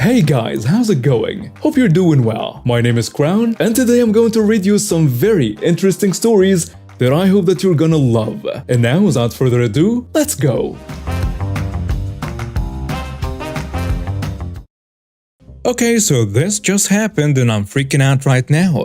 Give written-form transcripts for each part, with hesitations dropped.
Hey guys, how's it going? Hope you're doing well. My name is Crown, and today I'm going to read you some very interesting stories that I hope that you're gonna love. And now, without further ado, let's go! Okay, so this just happened and I'm freaking out right now.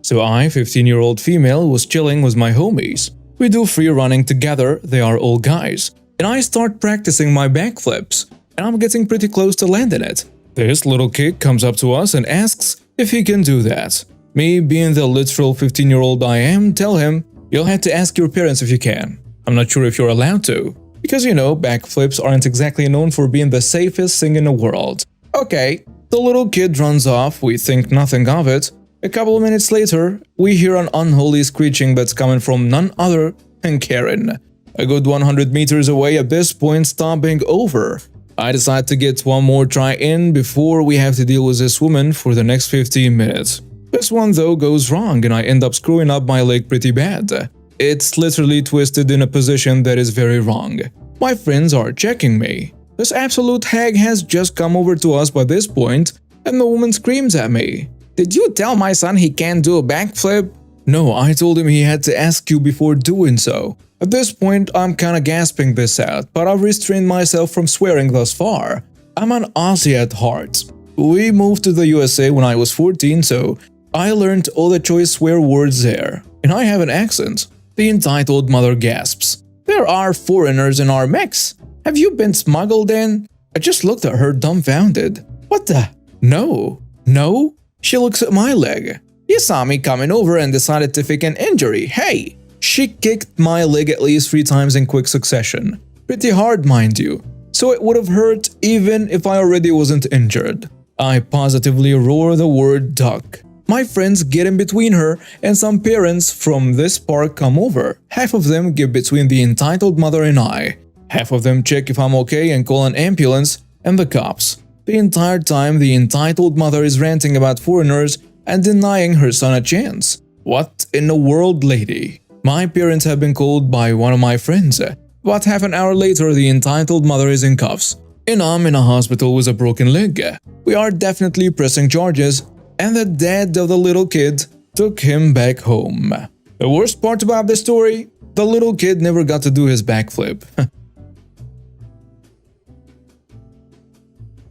So I, 15-year-old female, was chilling with my homies. We do free running together, they are all guys. And I start practicing my backflips, and I'm getting pretty close to landing it. This little kid comes up to us and asks if he can do that. Me, being the literal 15-year-old I am, tell him, "You'll have to ask your parents if you can. I'm not sure if you're allowed to. Because you know, backflips aren't exactly known for being the safest thing in the world." Okay, the little kid runs off, we think nothing of it. A couple of minutes later, we hear an unholy screeching that's coming from none other than Karen. A good 100 meters away at this point, stopping over. I decide to get one more try in before we have to deal with this woman for the next 15 minutes. This one though goes wrong and I end up screwing up my leg pretty bad. It's literally twisted in a position that is very wrong. My friends are checking me. This absolute hag has just come over to us by this point, and the woman screams at me. "Did you tell my son he can't do a backflip?" "No, I told him he had to ask you before doing so." At this point, I'm kinda gasping this out, but I've restrained myself from swearing thus far. I'm an Aussie at heart. We moved to the USA when I was 14, so I learned all the choice swear words there. And I have an accent. The entitled mother gasps. "There are foreigners in our mix. Have you been smuggled in?" I just looked at her dumbfounded. "What the? No. No?" She looks at my leg. "You saw me coming over and decided to fake an injury. Hey!" She kicked my leg at least 3 times in quick succession. Pretty hard, mind you. So it would have hurt even if I already wasn't injured. I positively roar the word duck. My friends get in between her and some parents from this park come over. Half of them get between the entitled mother and I. Half of them check if I'm okay and call an ambulance and the cops. The entire time the entitled mother is ranting about foreigners and denying her son a chance. What in the world, lady? My parents have been called by one of my friends. About half an hour later, the entitled mother is in cuffs, and I'm in a hospital with a broken leg. We are definitely pressing charges, and the dad of the little kid took him back home. The worst part about this story? The little kid never got to do his backflip.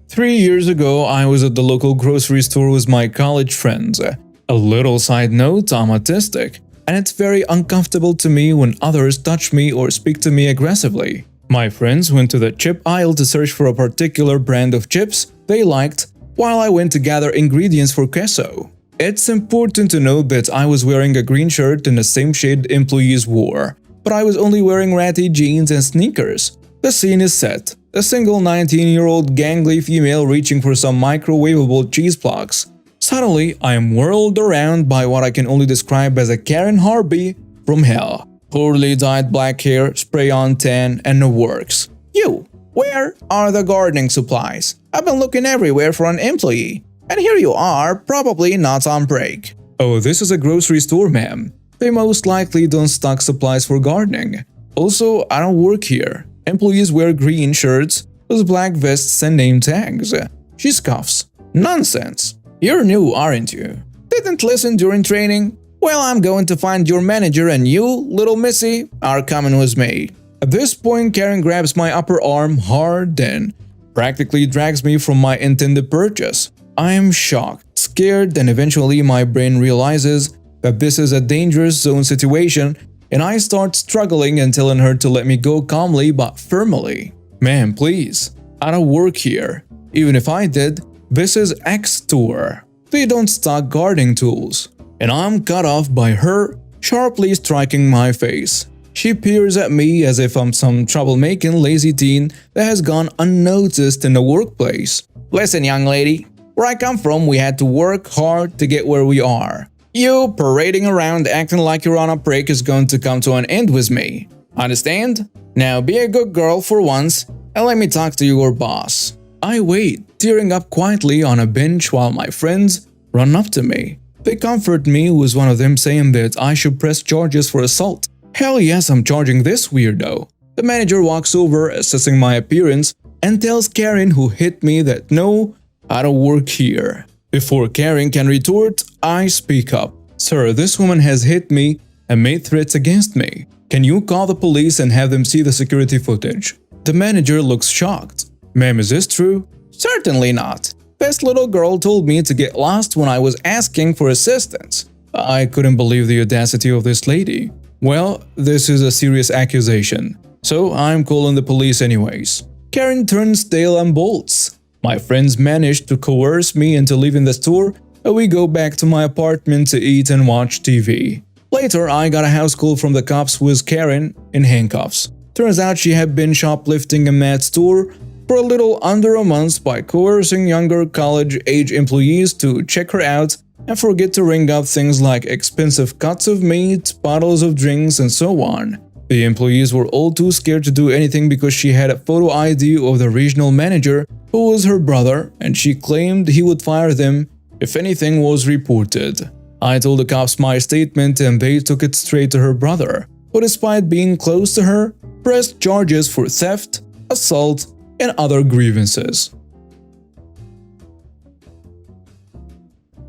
3 years ago, I was at the local grocery store with my college friends. A little side note, I'm autistic. And it's very uncomfortable to me when others touch me or speak to me aggressively. My friends went to the chip aisle to search for a particular brand of chips they liked, while I went to gather ingredients for queso. It's important to note that I was wearing a green shirt in the same shade employees wore, but I was only wearing ratty jeans and sneakers. The scene is set. A single 19-year-old gangly female reaching for some microwavable cheese blocks. Suddenly, I am whirled around by what I can only describe as a Karen Harvey from hell. Poorly dyed black hair, spray-on tan, and the works. "You, where are the gardening supplies? I've been looking everywhere for an employee. And here you are, probably not on break." "Oh, this is a grocery store, ma'am. They most likely don't stock supplies for gardening. Also, I don't work here. Employees wear green shirts with black vests and name tags." She scoffs. "Nonsense. You're new, aren't you? Didn't listen during training? Well, I'm going to find your manager and you, little missy, are coming with me." At this point, Karen grabs my upper arm hard and practically drags me from my intended purchase. I am shocked, scared, and eventually my brain realizes that this is a dangerous zone situation and I start struggling and telling her to let me go calmly but firmly. "Ma'am, please. I don't work here. Even if I did, this is X store. They don't stock gardening tools." And I'm cut off by her sharply striking my face. She peers at me as if I'm some troublemaking lazy teen that has gone unnoticed in the workplace. "Listen, young lady, where I come from we had to work hard to get where we are. You parading around acting like you're on a break is going to come to an end with me. Understand? Now be a good girl for once and let me talk to your boss." I wait, tearing up quietly on a bench while my friends run up to me. They comfort me with one of them saying that I should press charges for assault. Hell yes, I'm charging this weirdo. The manager walks over, assessing my appearance, and tells Karen who hit me that no, I don't work here." Before Karen can retort, I speak up. "Sir, this woman has hit me and made threats against me. Can you call the police and have them see the security footage?" The manager looks shocked. "Ma'am, is this true?" "Certainly not. This little girl told me to get lost when I was asking for assistance." I couldn't believe the audacity of this lady. "Well, this is a serious accusation, so I'm calling the police anyways." Karen turns tail and bolts. My friends managed to coerce me into leaving the store, and we go back to my apartment to eat and watch TV. Later, I got a house call from the cops with Karen in handcuffs. Turns out she had been shoplifting in that store for a little under a month by coercing younger college-age employees to check her out and forget to ring up things like expensive cuts of meat, bottles of drinks, and so on. The employees were all too scared to do anything because she had a photo ID of the regional manager who was her brother, and she claimed he would fire them if anything was reported. I told the cops my statement and they took it straight to her brother, who despite being close to her, pressed charges for theft, assault, and other grievances.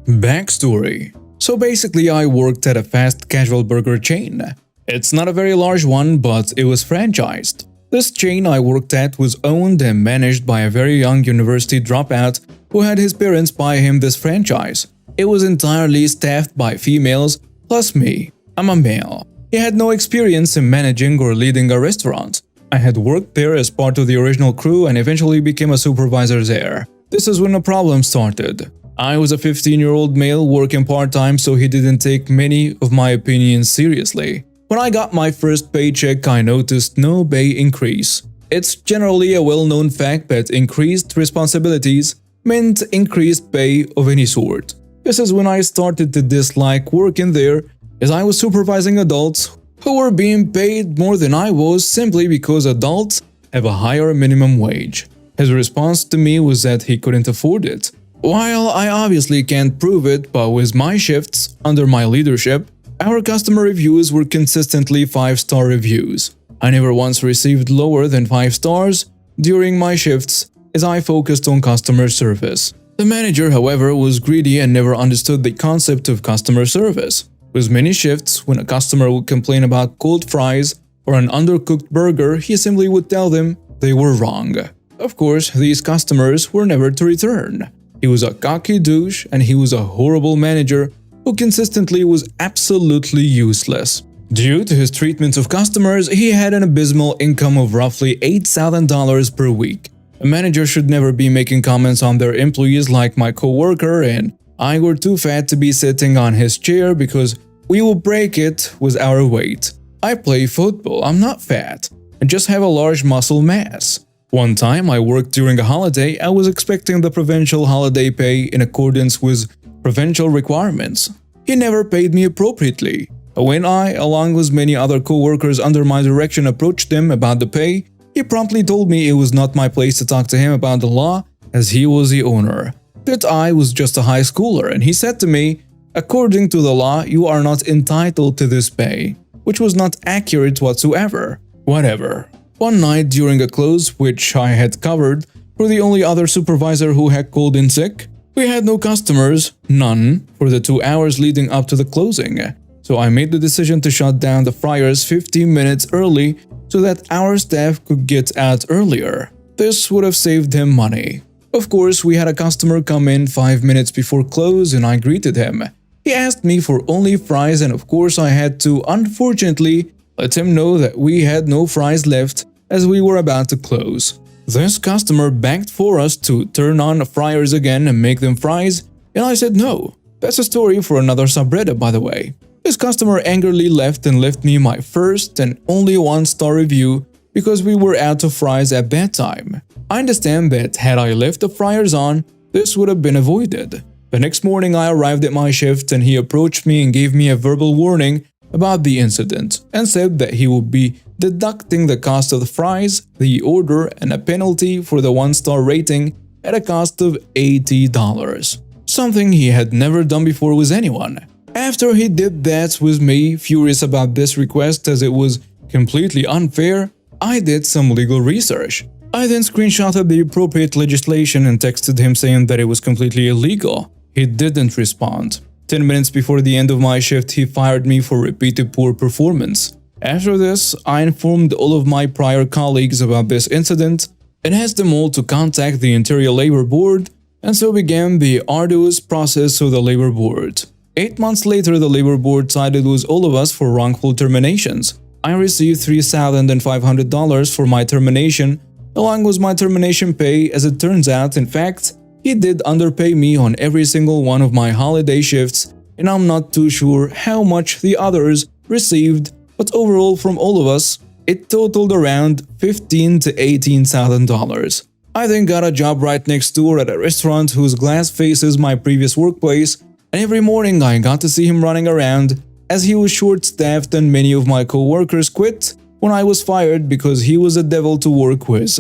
Backstory. So basically I worked at a fast casual burger chain. It's not a very large one, but it was franchised. This chain I worked at was owned and managed by a very young university dropout who had his parents buy him this franchise. It was entirely staffed by females, plus me. I'm a male. He had no experience in managing or leading a restaurant. I had worked there as part of the original crew and eventually became a supervisor there. This is when the problem started. I was a 15-year-old male working part-time, so he didn't take many of my opinions seriously. When I got my first paycheck, I noticed no pay increase. It's generally a well-known fact that increased responsibilities meant increased pay of any sort. This is when I started to dislike working there, as I was supervising adults who were being paid more than I was simply because adults have a higher minimum wage. His response to me was that he couldn't afford it. While I obviously can't prove it, but with my shifts under my leadership, our customer reviews were consistently 5-star reviews. I never once received lower than 5 stars during my shifts as I focused on customer service. The manager, however, was greedy and never understood the concept of customer service. With many shifts, when a customer would complain about cold fries or an undercooked burger, he simply would tell them they were wrong. Of course, these customers were never to return. He was a cocky douche and he was a horrible manager who consistently was absolutely useless. Due to his treatment of customers, he had an abysmal income of roughly $8,000 per week. A manager should never be making comments on their employees like my coworker and I were too fat to be sitting on his chair because we will break it with our weight. I play football, I'm not fat, and just have a large muscle mass. One time I worked during a holiday, I was expecting the provincial holiday pay in accordance with provincial requirements. He never paid me appropriately. When I, along with many other co-workers under my direction, approached him about the pay, he promptly told me it was not my place to talk to him about the law as he was the owner. That I was just a high schooler, and he said to me, "According to the law, you are not entitled to this pay," which was not accurate whatsoever. Whatever. One night during a close, which I had covered for the only other supervisor who had called in sick, we had no customers, none, for the 2 hours leading up to the closing. So I made the decision to shut down the fryers 15 minutes early so that our staff could get out earlier. This would have saved him money. Of course, we had a customer come in 5 minutes before close and I greeted him. He asked me for only fries and of course I had to, unfortunately, let him know that we had no fries left as we were about to close. This customer begged for us to turn on the fryers again and make them fries, and I said no. That's a story for another subreddit, by the way. This customer angrily left and left me my first and only 1-star review because we were out of fries at that time. I understand that had I left the fryers on, this would have been avoided. The next morning I arrived at my shift and he approached me and gave me a verbal warning about the incident and said that he would be deducting the cost of the fries, the order, and a penalty for the 1-star rating at a cost of $80. Something he had never done before with anyone. After he did that with me, furious about this request as it was completely unfair, I did some legal research. I then screenshotted the appropriate legislation and texted him saying that it was completely illegal. He didn't respond. 10 minutes before the end of my shift, he fired me for repeated poor performance. After this, I informed all of my prior colleagues about this incident and asked them all to contact the Interior Labor Board, and so began the arduous process of the Labor Board. 8 months later, the Labor Board sided with all of us for wrongful terminations. I received $3,500 for my termination, along with my termination pay. As it turns out, in fact, he did underpay me on every single one of my holiday shifts, and I'm not too sure how much the others received, but overall from all of us, it totaled around $15,000 to $18,000. I then got a job right next door at a restaurant whose glass faces my previous workplace, and every morning I got to see him running around as he was short-staffed, and many of my co-workers quit when I was fired because he was a devil to work with.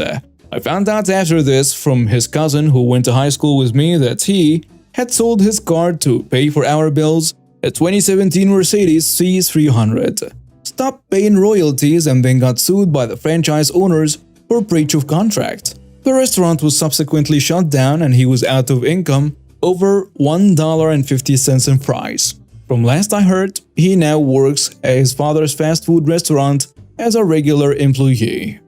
I found out after this from his cousin who went to high school with me that he had sold his car to pay for our bills, a 2017 Mercedes C300, stopped paying royalties, and then got sued by the franchise owners for breach of contract. The restaurant was subsequently shut down and he was out of income, over $1.50 in price. From last I heard, he now works at his father's fast food restaurant as a regular employee.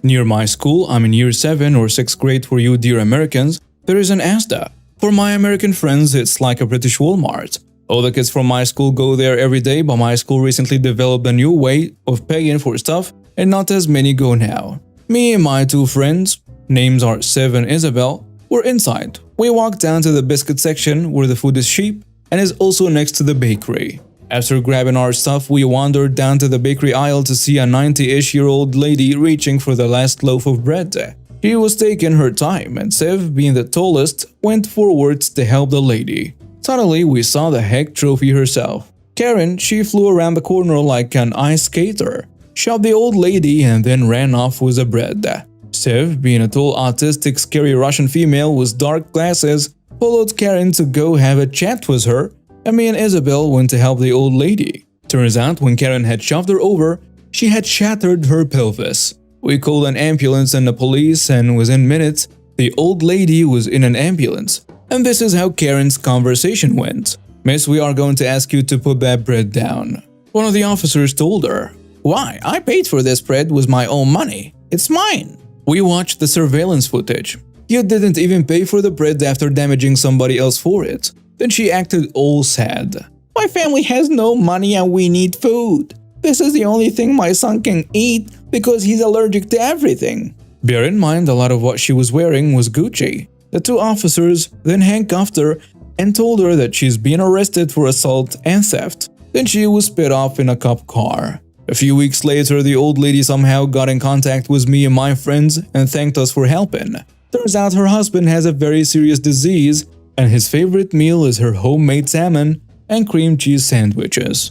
Near my school, I'm in year 7 or 6th grade for you dear Americans, there is an Asda. For my American friends, it's like a British Walmart. All the kids from my school go there every day, but my school recently developed a new way of paying for stuff and not as many go now. Me and my 2 friends, names are Sev and Isabel, were inside. We walked down to the biscuit section where the food is cheap and is also next to the bakery. After grabbing our stuff, we wandered down to the bakery aisle to see a 90-ish-year-old lady reaching for the last loaf of bread. She was taking her time, and Sev, being the tallest, went forwards to help the lady. Suddenly, we saw the heck trophy herself. Karen, she flew around the corner like an ice skater, shoved the old lady, and then ran off with the bread. Sev, being a tall, autistic, scary Russian female with dark glasses, followed Karen to go have a chat with her, and me and Isabel went to help the old lady. Turns out, when Karen had shoved her over, she had shattered her pelvis. We called an ambulance and the police, and within minutes, the old lady was in an ambulance. And this is how Karen's conversation went. "Miss, we are going to ask you to put that bread down." One of the officers told her, "Why? I paid for this bread with my own money. It's mine." We watched the surveillance footage. You didn't even pay for the bread after damaging somebody else for it. Then she acted all sad. "My family has no money and we need food. This is the only thing my son can eat because he's allergic to everything." Bear in mind, a lot of what she was wearing was Gucci. The 2 officers then handcuffed her and told her that she's being arrested for assault and theft. Then she was spit off in a cop car. A few weeks later, the old lady somehow got in contact with me and my friends and thanked us for helping. Turns out her husband has a very serious disease, and his favorite meal is her homemade salmon and cream cheese sandwiches.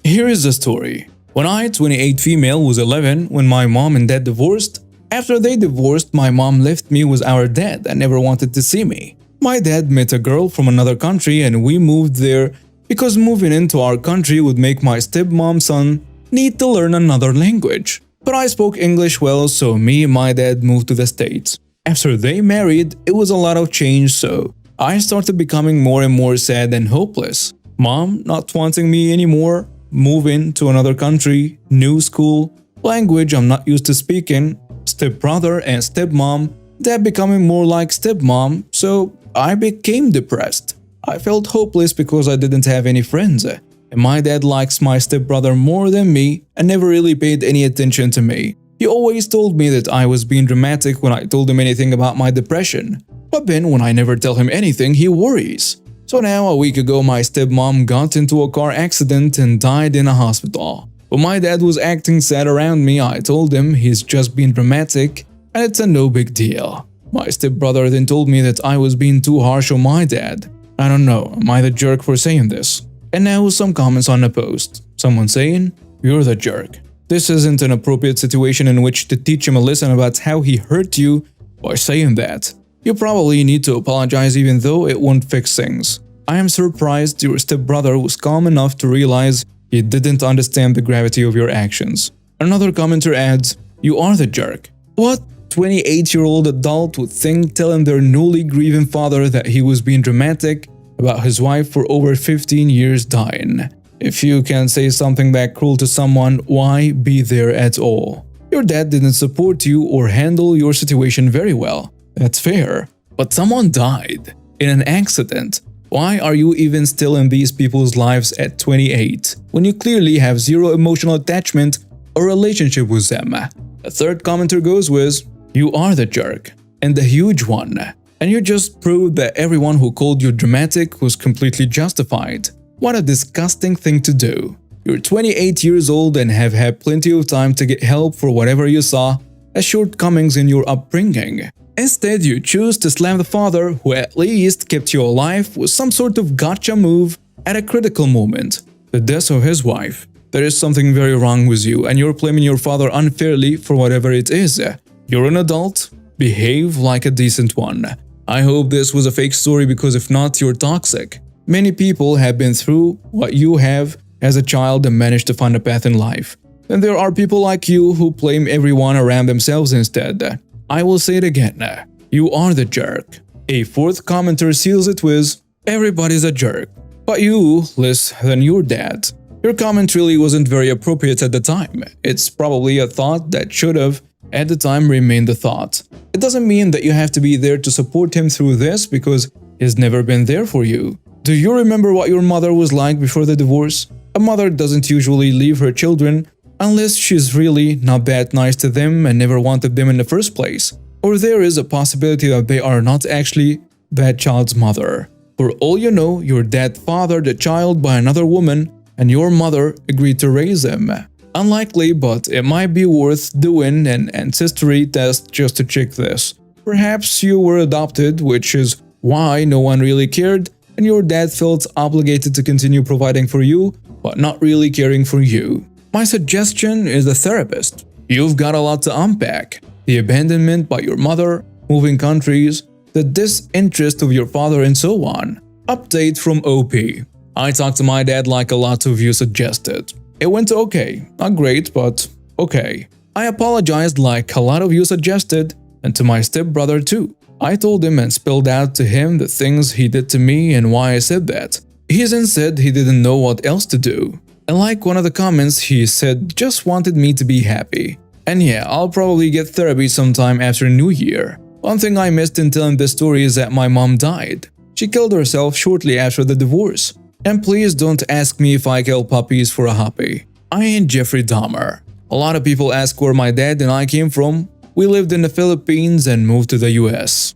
Here is the story. When I, 28 female, was 11 when my mom and dad divorced. After they divorced, my mom left me with our dad and never wanted to see me. My dad met a girl from another country and we moved there because moving into our country would make my stepmom's son need to learn another language. But I spoke English well, so me and my dad moved to the States. After they married, it was a lot of change, so I started becoming more and more sad and hopeless. Mom not wanting me anymore, moving to another country, new school, language I'm not used to speaking, stepbrother and stepmom, dad becoming more like stepmom, so I became depressed. I felt hopeless because I didn't have any friends, and my dad likes my stepbrother more than me and never really paid any attention to me. He always told me that I was being dramatic when I told him anything about my depression, but then when I never tell him anything, he worries. So now, a week ago, my stepmom got into a car accident and died in a hospital. When my dad was acting sad around me, I told him he's just being dramatic and it's a no big deal. My stepbrother then told me that I was being too harsh on my dad. I don't know, am I the jerk for saying this? And now some comments on the post. Someone saying, "You're the jerk. This isn't an appropriate situation in which to teach him a lesson about how he hurt you by saying that. You probably need to apologize even though it won't fix things. I am surprised your stepbrother was calm enough to realize He didn't understand the gravity of your actions. Another commenter adds, "You are the jerk." What 28-year-old adult would think telling their newly grieving father that he was being dramatic about his wife for over 15 years dying? If you can say something that cruel to someone, why be there at all? Your dad didn't support you or handle your situation very well. That's fair. But someone died in an accident. Why are you even still in these people's lives at 28 when you clearly have zero emotional attachment or relationship with them? A third commenter goes with, "You are the jerk, and the huge one. And you just proved that everyone who called you dramatic was completely justified. What a disgusting thing to do. You're 28 years old and have had plenty of time to get help for whatever you saw as shortcomings in your upbringing. Instead, you choose to slam the father who at least kept you alive with some sort of gotcha move at a critical moment, the death of his wife. There is something very wrong with you, and you're blaming your father unfairly for whatever it is. You're an adult. Behave like a decent one. I hope this was a fake story, because if not, you're toxic. Many people have been through what you have as a child and managed to find a path in life. And there are people like you who blame everyone around themselves instead. I will say it again. You are the jerk." A fourth commenter seals it with, "Everybody's a jerk, but you less than your dad." Your comment really wasn't very appropriate at the time. It's probably a thought that should have, at the time, remained a thought. It doesn't mean that you have to be there to support him through this, because he's never been there for you. Do you remember what your mother was like before the divorce? A mother doesn't usually leave her children unless she's really not that nice to them and never wanted them in the first place. Or there is a possibility that they are not actually that child's mother. For all you know, your dad fathered the child by another woman and your mother agreed to raise him. Unlikely, but it might be worth doing an ancestry test just to check this. Perhaps you were adopted, which is why no one really cared, and your dad felt obligated to continue providing for you, but not really caring for you. My suggestion is a therapist. You've got a lot to unpack. The abandonment by your mother, moving countries, the disinterest of your father, and so on. Update from OP. I talked to my dad like a lot of you suggested. It went okay. Not great, but okay. I apologized like a lot of you suggested, and to my stepbrother too. I told him and spelled out to him the things he did to me and why I said that. He then said he didn't know what else to do. And like one of the comments, he said just wanted me to be happy. And yeah, I'll probably get therapy sometime after New Year. One thing I missed in telling this story is that my mom died. She killed herself shortly after the divorce. And please don't ask me if I kill puppies for a hobby. I ain't Jeffrey Dahmer. A lot of people ask where my dad and I came from. We lived in the Philippines and moved to the US.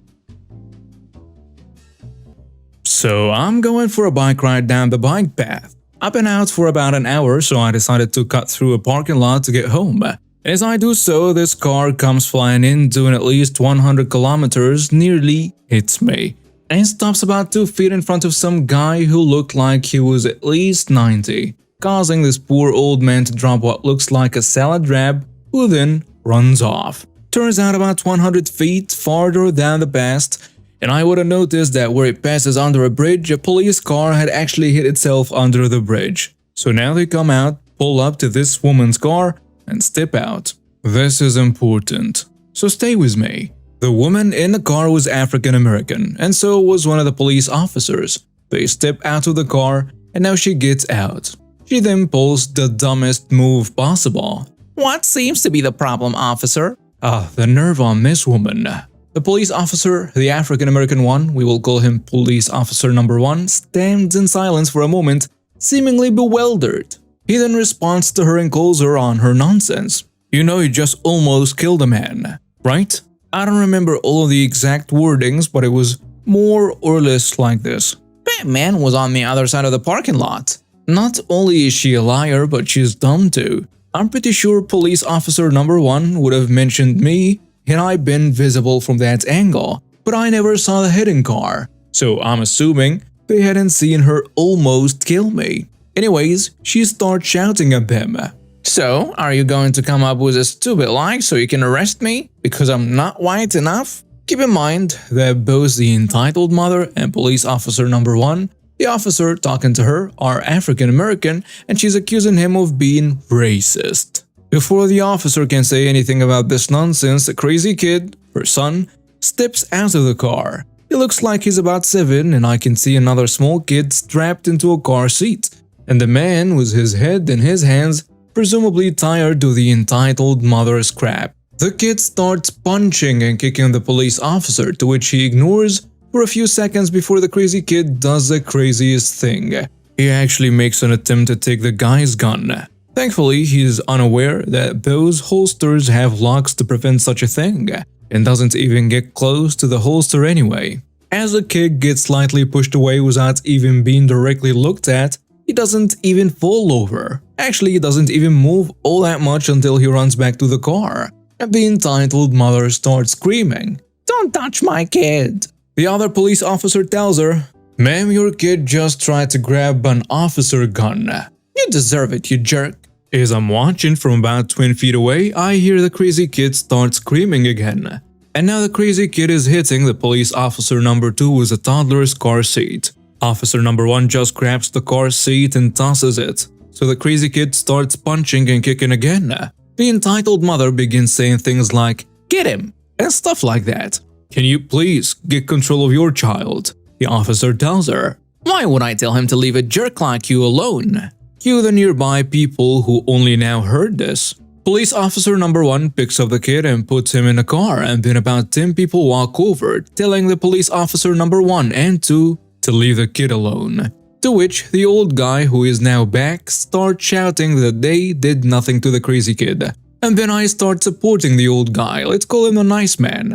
So I'm going for a bike ride down the bike path. I've been out for about an hour, so I decided to cut through a parking lot to get home. As I do so, this car comes flying in, doing at least 100 kilometers, nearly hits me, and stops about 2 feet in front of some guy who looked like he was at least 90, causing this poor old man to drop what looks like a salad wrap, who then runs off. Turns out about 100 feet farther down the path, and I would have noticed that where it passes under a bridge, a police car had actually hit itself under the bridge. So now they come out, pull up to this woman's car, and step out. This is important, so stay with me. The woman in the car was African American, and so was one of the police officers. They step out of the car, and now she gets out. She then pulls the dumbest move possible. "What seems to be the problem, officer?" The nerve on this woman. The police officer, the African American one, we will call him police officer number 1, stands in silence for a moment, seemingly bewildered. He then responds to her and calls her on her nonsense. "You know you just almost killed a man, right?" I don't remember all of the exact wordings, but it was more or less like this. "That man was on the other side of the parking lot." Not only is she a liar, but she's dumb too. I'm pretty sure police officer number 1 would have mentioned me had I been visible from that angle, but I never saw the hidden car, so I'm assuming they hadn't seen her almost kill me. Anyways, she starts shouting at them. "So, are you going to come up with a stupid lie so you can arrest me because I'm not white enough?" Keep in mind that both the entitled mother and police officer number 1 The officer talking to her are African American and she's accusing him of being racist. Before the officer can say anything about this nonsense, the crazy kid, her son, steps out of the car. He looks like he's about 7 and I can see another small kid strapped into a car seat. And the man with his head in his hands, presumably tired of the entitled mother's crap. The kid starts punching and kicking the police officer, to which he ignores for a few seconds before the crazy kid does the craziest thing. He actually makes an attempt to take the guy's gun. Thankfully, he is unaware that those holsters have locks to prevent such a thing, and doesn't even get close to the holster anyway. As the kid gets slightly pushed away without even being directly looked at, he doesn't even fall over. Actually, he doesn't even move all that much until he runs back to the car. And the entitled mother starts screaming, "Don't touch my kid!" The other police officer tells her, "Ma'am, your kid just tried to grab an officer gun. You deserve it, you jerk." As I'm watching from about 20 feet away, I hear the crazy kid start screaming again. And now the crazy kid is hitting the police officer number 2 with a toddler's car seat. Officer number 1 just grabs the car seat and tosses it. So the crazy kid starts punching and kicking again. The entitled mother begins saying things like, "Get him!" and stuff like that. "Can you please get control of your child?" the officer tells her. "Why would I tell him to leave a jerk like you alone?" Cue the nearby people who only now heard this. Police officer number 1 picks up the kid and puts him in a car, and then about 10 people walk over, telling the police officer number 1 and 2 to leave the kid alone. To which the old guy, who is now back, starts shouting that they did nothing to the crazy kid. And then I start supporting the old guy, let's call him a nice man,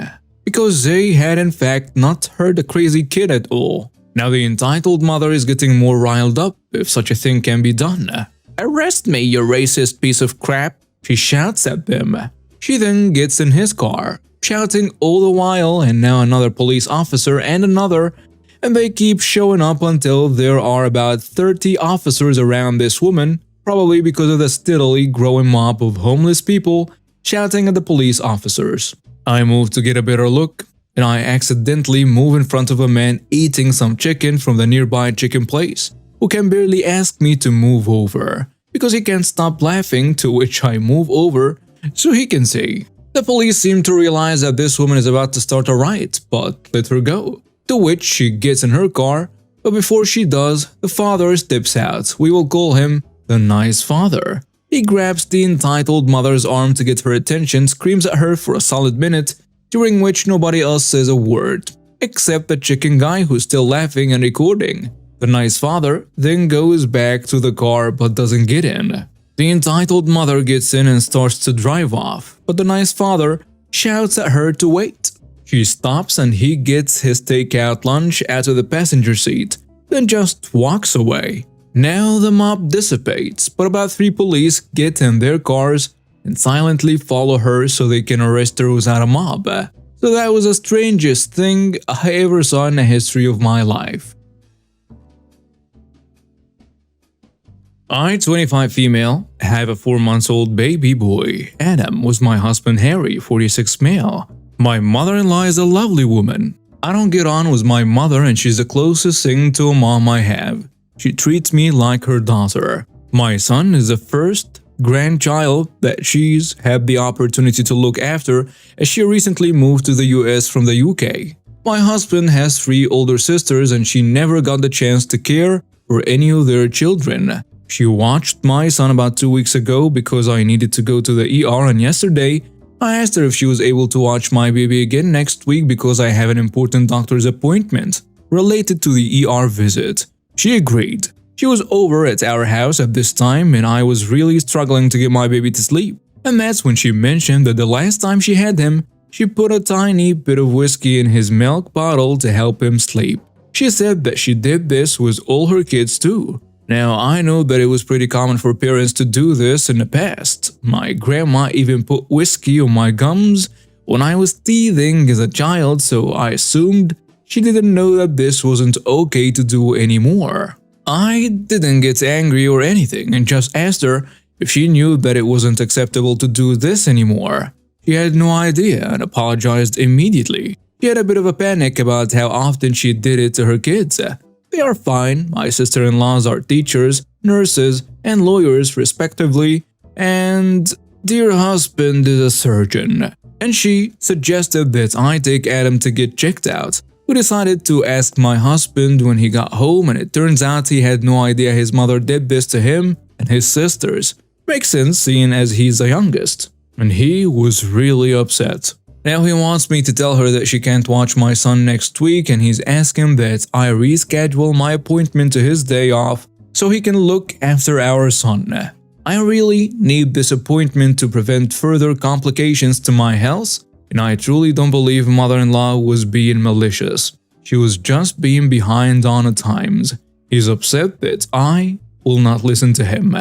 because they had in fact not hurt the crazy kid at all. Now the entitled mother is getting more riled up, if such a thing can be done. "Arrest me, you racist piece of crap," she shouts at them. She then gets in his car, shouting all the while, and now another police officer and another, and they keep showing up until there are about 30 officers around this woman, probably because of the steadily growing mob of homeless people shouting at the police officers. I move to get a better look, and I accidentally move in front of a man eating some chicken from the nearby chicken place, who can barely ask me to move over, because he can't stop laughing, to which I move over so he can say. The police seem to realize that this woman is about to start a riot, but let her go. To which she gets in her car, but before she does, the father steps out. We will call him the nice father. He grabs the entitled mother's arm to get her attention, screams at her for a solid minute, during which nobody else says a word, except the chicken guy who's still laughing and recording. The nice father then goes back to the car but doesn't get in. The entitled mother gets in and starts to drive off, but the nice father shouts at her to wait. She stops and he gets his takeout lunch out of the passenger seat, then just walks away. Now the mob dissipates, but about 3 police get in their cars and silently follow her so they can arrest her without a mob. So that was the strangest thing I ever saw in the history of my life. I, 25 female, have a 4-month-old baby boy, Adam, with my husband Harry, 46 male. My mother-in-law is a lovely woman. I don't get on with my mother and she's the closest thing to a mom I have. She treats me like her daughter. My son is the first grandchild that she's had the opportunity to look after, as she recently moved to the US from the UK. My husband has 3 older sisters and she never got the chance to care for any of their children. She watched my son about 2 weeks ago because I needed to go to the ER, and yesterday I asked her if she was able to watch my baby again next week because I have an important doctor's appointment related to the ER visit. She agreed. She was over at our house at this time and I was really struggling to get my baby to sleep. And that's when she mentioned that the last time she had him, she put a tiny bit of whiskey in his milk bottle to help him sleep. She said that she did this with all her kids too. Now, I know that it was pretty common for parents to do this in the past. My grandma even put whiskey on my gums when I was teething as a child, so I assumed she didn't know that this wasn't okay to do anymore. I didn't get angry or anything and just asked her if she knew that it wasn't acceptable to do this anymore. She had no idea and apologized immediately. She had a bit of a panic about how often she did it to her kids. They are fine. My sister-in-laws are teachers, nurses, and lawyers respectively, and dear husband is a surgeon. And she suggested that I take Adam to get checked out. We decided to ask my husband when he got home, and it turns out he had no idea his mother did this to him and his sisters. Makes sense seeing as he's the youngest. And he was really upset. Now he wants me to tell her that she can't watch my son next week, and he's asking that I reschedule my appointment to his day off so he can look after our son. I really need this appointment to prevent further complications to my health, and I truly don't believe mother-in-law was being malicious. She was just being behind on the times. He's upset that I will not listen to him.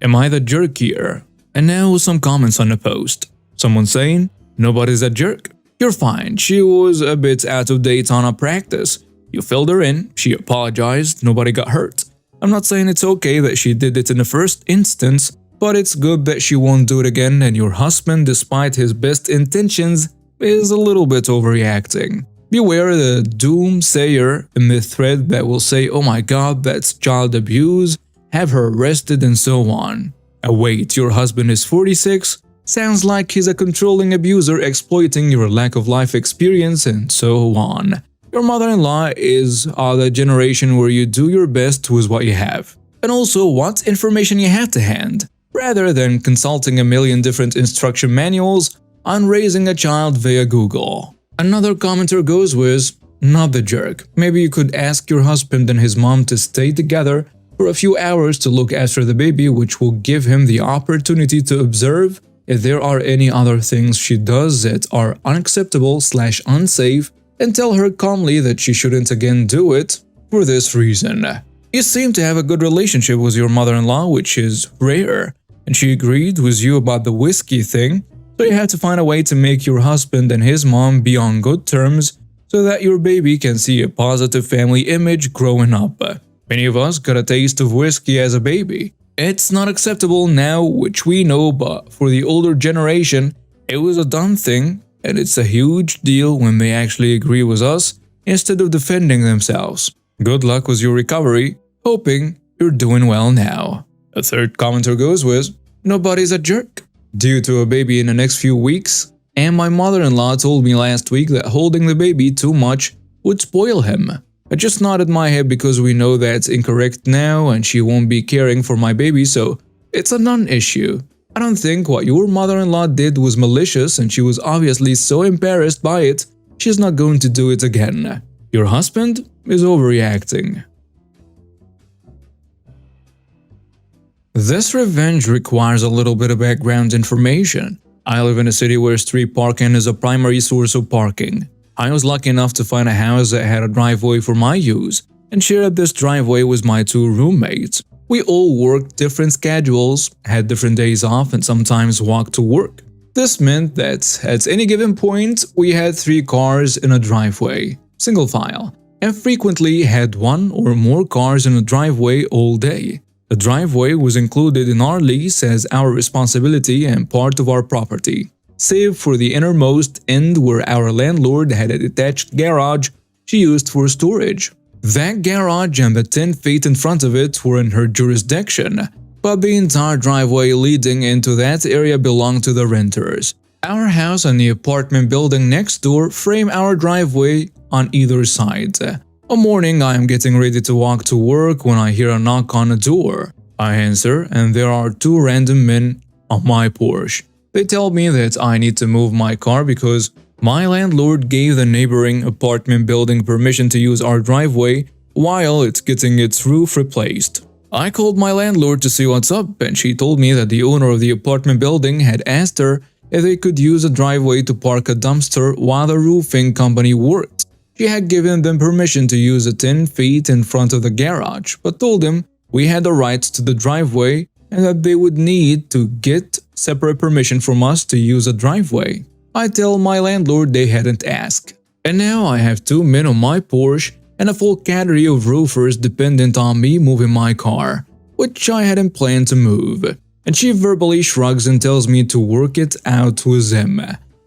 Am I the jerk here? And now some comments on the post. Someone saying, nobody's a jerk. You're fine, she was a bit out of date on her practice. You filled her in, she apologized, nobody got hurt. I'm not saying it's okay that she did it in the first instance, but it's good that she won't do it again, and your husband, despite his best intentions, is a little bit overreacting. Beware the doomsayer in the thread that will say, oh my god, that's child abuse, have her arrested and so on. Wait, your husband is 46? Sounds like he's a controlling abuser exploiting your lack of life experience and so on. Your mother-in-law is the generation where you do your best with what you have. And also what information you have to hand, rather than consulting a million different instruction manuals on raising a child via Google. Another commenter goes with, not the jerk. Maybe you could ask your husband and his mom to stay together for a few hours to look after the baby, which will give him the opportunity to observe if there are any other things she does that are unacceptable/unsafe, and tell her calmly that she shouldn't again do it for this reason. You seem to have a good relationship with your mother-in-law, which is rare, and she agreed with you about the whiskey thing, so you have to find a way to make your husband and his mom be on good terms so that your baby can see a positive family image growing up. Many of us got a taste of whiskey as a baby. It's not acceptable now, which we know, but for the older generation, it was a done thing, and it's a huge deal when they actually agree with us instead of defending themselves. Good luck with your recovery, hoping you're doing well now. A third commenter goes with, nobody's a jerk. Due to a baby in the next few weeks, and my mother-in-law told me last week that holding the baby too much would spoil him. I just nodded my head because we know that's incorrect now and she won't be caring for my baby, so it's a non-issue. I don't think what your mother-in-law did was malicious, and she was obviously so embarrassed by it, she's not going to do it again. Your husband is overreacting. This revenge requires a little bit of background information. I live in a city where street parking is a primary source of parking. I was lucky enough to find a house that had a driveway for my use, and shared this driveway with my two roommates. We all worked different schedules, had different days off, and sometimes walked to work. This meant that at any given point, we had 3 cars in a driveway, single file, and frequently had 1 or more cars in a driveway all day. The driveway was included in our lease as our responsibility and part of our property, save for the innermost end where our landlord had a detached garage she used for storage. That garage and the 10 feet in front of it were in her jurisdiction, but the entire driveway leading into that area belonged to the renters. Our house and the apartment building next door frame our driveway on either side. One morning, I am getting ready to walk to work when I hear a knock on the door. I answer, and there are 2 random men on my porch. They tell me that I need to move my car because my landlord gave the neighboring apartment building permission to use our driveway while it's getting its roof replaced. I called my landlord to see what's up, and she told me that the owner of the apartment building had asked her if they could use a driveway to park a dumpster while the roofing company worked. She had given them permission to use the 10 feet in front of the garage, but told them we had the rights to the driveway and that they would need to get separate permission from us to use a driveway. I tell my landlord they hadn't asked. And now I have 2 men on my porch and a full category of roofers dependent on me moving my car, which I hadn't planned to move. And she verbally shrugs and tells me to work it out with them.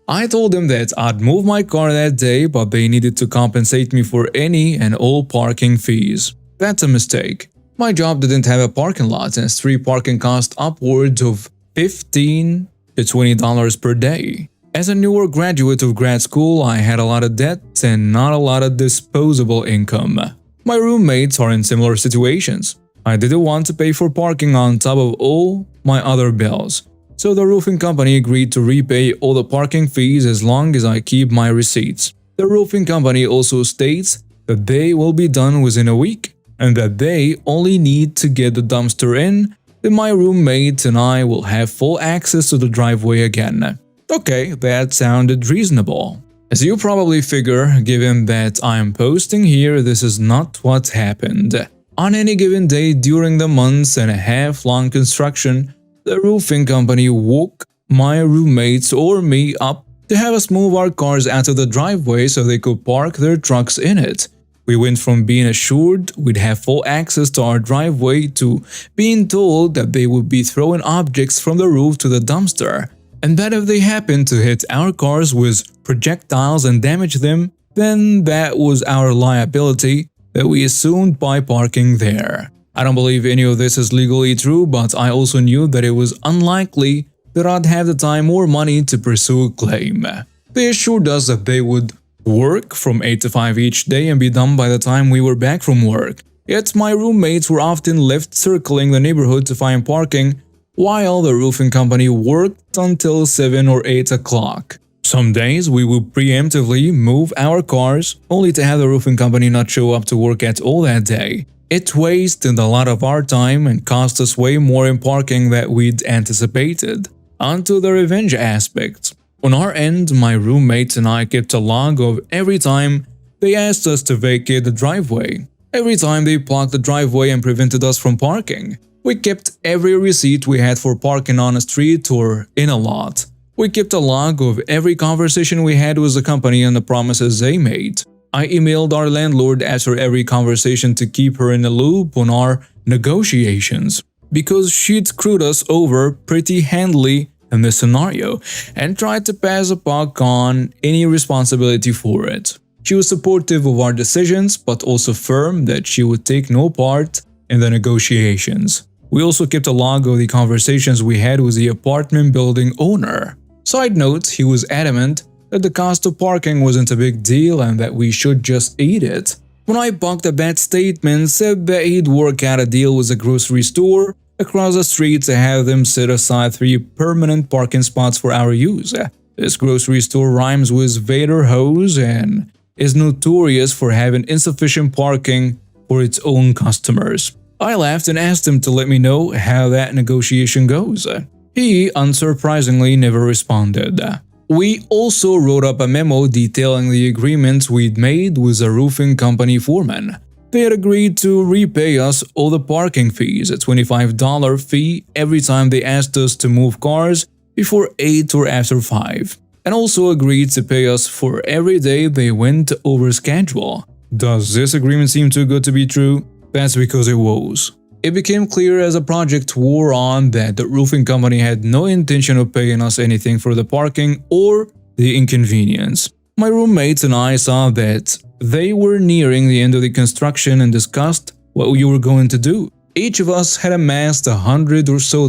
I told them that I'd move my car that day, but they needed to compensate me for any and all parking fees. That's a mistake. My job didn't have a parking lot and street parking cost upwards of $15 to $20 per day. As a newer graduate of grad school, I had a lot of debt and not a lot of disposable income. My roommates are in similar situations. I didn't want to pay for parking on top of all my other bills, so the roofing company agreed to repay all the parking fees as long as I keep my receipts. The roofing company also states that they will be done within a week and that they only need to get the dumpster in, then my roommates and I will have full access to the driveway again. Okay, that sounded reasonable. As you probably figure, given that I'm posting here, this is not what happened. On any given day during the months and a half long construction, the roofing company woke my roommates or me up to have us move our cars out of the driveway so they could park their trucks in it. We went from being assured we'd have full access to our driveway to being told that they would be throwing objects from the roof to the dumpster, and that if they happened to hit our cars with projectiles and damage them, then that was our liability that we assumed by parking there. I don't believe any of this is legally true, but I also knew that it was unlikely that I'd have the time or money to pursue a claim. They assured us that they would work from 8 to 5 each day and be done by the time we were back from work. Yet my roommates were often left circling the neighborhood to find parking, while the roofing company worked until 7 or 8 o'clock. Some days we would preemptively move our cars, only to have the roofing company not show up to work at all that day. It wasted a lot of our time and cost us way more in parking than we'd anticipated. Onto the revenge aspect. On our end, my roommates and I kept a log of every time they asked us to vacate the driveway, every time they blocked the driveway and prevented us from parking. We kept every receipt we had for parking on a street or in a lot. We kept a log of every conversation we had with the company and the promises they made. I emailed our landlord after every conversation to keep her in the loop on our negotiations, because she'd screwed us over pretty handily in this scenario and tried to pass the buck on any responsibility for it. She was supportive of our decisions, but also firm that she would take no part in the negotiations. We also kept a log of the conversations we had with the apartment building owner. Side note, he was adamant that the cost of parking wasn't a big deal and that we should just eat it. When I bucked at that statement, said that he'd work out a deal with a grocery store across the street to have them set aside 3 permanent parking spots for our use. This grocery store rhymes with Vader Hose and is notorious for having insufficient parking for its own customers. I laughed and asked him to let me know how that negotiation goes. He, unsurprisingly, never responded. We also wrote up a memo detailing the agreements we'd made with the roofing company foreman. They had agreed to repay us all the parking fees, a $25 fee every time they asked us to move cars before 8 or after 5, and also agreed to pay us for every day they went over schedule. Does this agreement seem too good to be true? That's because it was. It became clear as the project wore on that the roofing company had no intention of paying us anything for the parking or the inconvenience. My roommates and I saw that they were nearing the end of the construction and discussed what we were going to do. Each of us had amassed $100 or so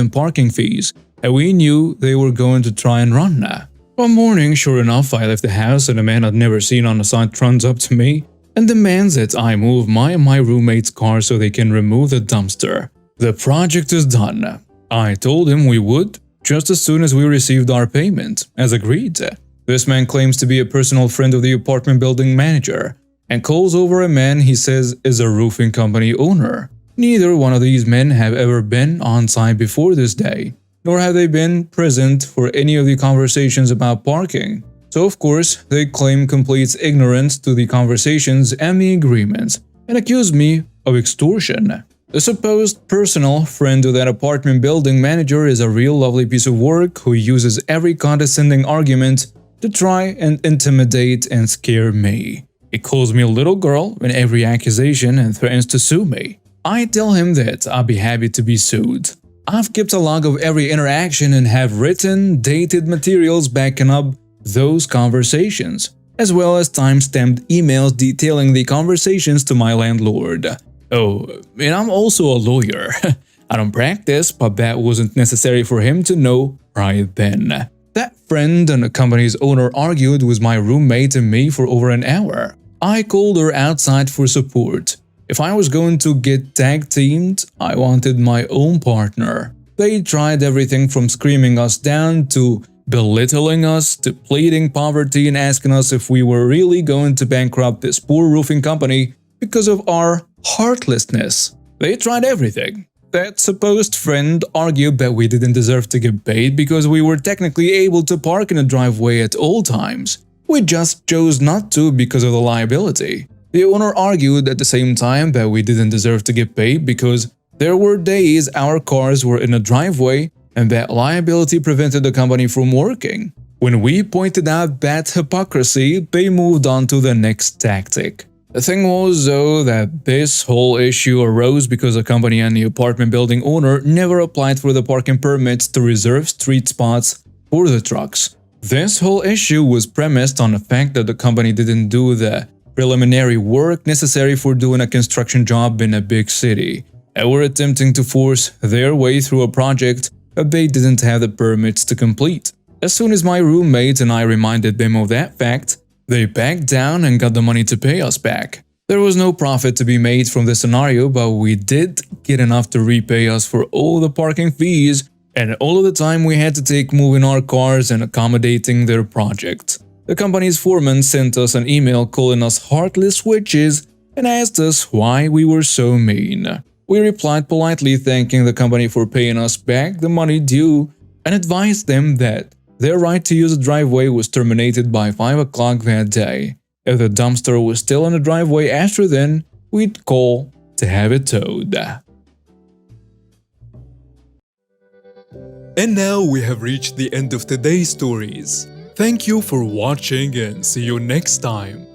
in parking fees, and we knew they were going to try and run that. One morning, sure enough, I left the house and a man I'd never seen on the site runs up to me and demands that I move my and my roommate's car so they can remove the dumpster. The project is done. I told him we would, just as soon as we received our payment, as agreed. This man claims to be a personal friend of the apartment building manager and calls over a man he says is a roofing company owner. Neither one of these men have ever been on site before this day, nor have they been present for any of the conversations about parking. So of course, they claim complete ignorance to the conversations and the agreements and accuse me of extortion. The supposed personal friend of that apartment building manager is a real lovely piece of work who uses every condescending argument to try and intimidate and scare me. He calls me a little girl in every accusation and threatens to sue me. I tell him that I'll be happy to be sued. I've kept a log of every interaction and have written, dated materials backing up those conversations, as well as time-stamped emails detailing the conversations to my landlord. Oh, and I'm also a lawyer. I don't practice, but that wasn't necessary for him to know right then. That friend and the company's owner argued with my roommate and me for over an hour. I called her outside for support. If I was going to get tag teamed, I wanted my own partner. They tried everything from screaming us down to belittling us to pleading poverty and asking us if we were really going to bankrupt this poor roofing company because of our heartlessness. They tried everything. That supposed friend argued that we didn't deserve to get paid because we were technically able to park in a driveway at all times. We just chose not to because of the liability. The owner argued at the same time that we didn't deserve to get paid because there were days our cars were in a driveway and that liability prevented the company from working. When we pointed out that hypocrisy, they moved on to the next tactic. The thing was, though, that this whole issue arose because the company and the apartment building owner never applied for the parking permits to reserve street spots for the trucks. This whole issue was premised on the fact that the company didn't do the preliminary work necessary for doing a construction job in a big city, and were attempting to force their way through a project that they didn't have the permits to complete. As soon as my roommate and I reminded them of that fact, they backed down and got the money to pay us back. There was no profit to be made from this scenario, but we did get enough to repay us for all the parking fees and all of the time we had to take moving our cars and accommodating their project. The company's foreman sent us an email calling us heartless witches and asked us why we were so mean. We replied politely thanking the company for paying us back the money due and advised them that their right to use the driveway was terminated by 5 o'clock that day. If the dumpster was still in the driveway after then, we'd call to have it towed. And now we have reached the end of today's stories. Thank you for watching and see you next time.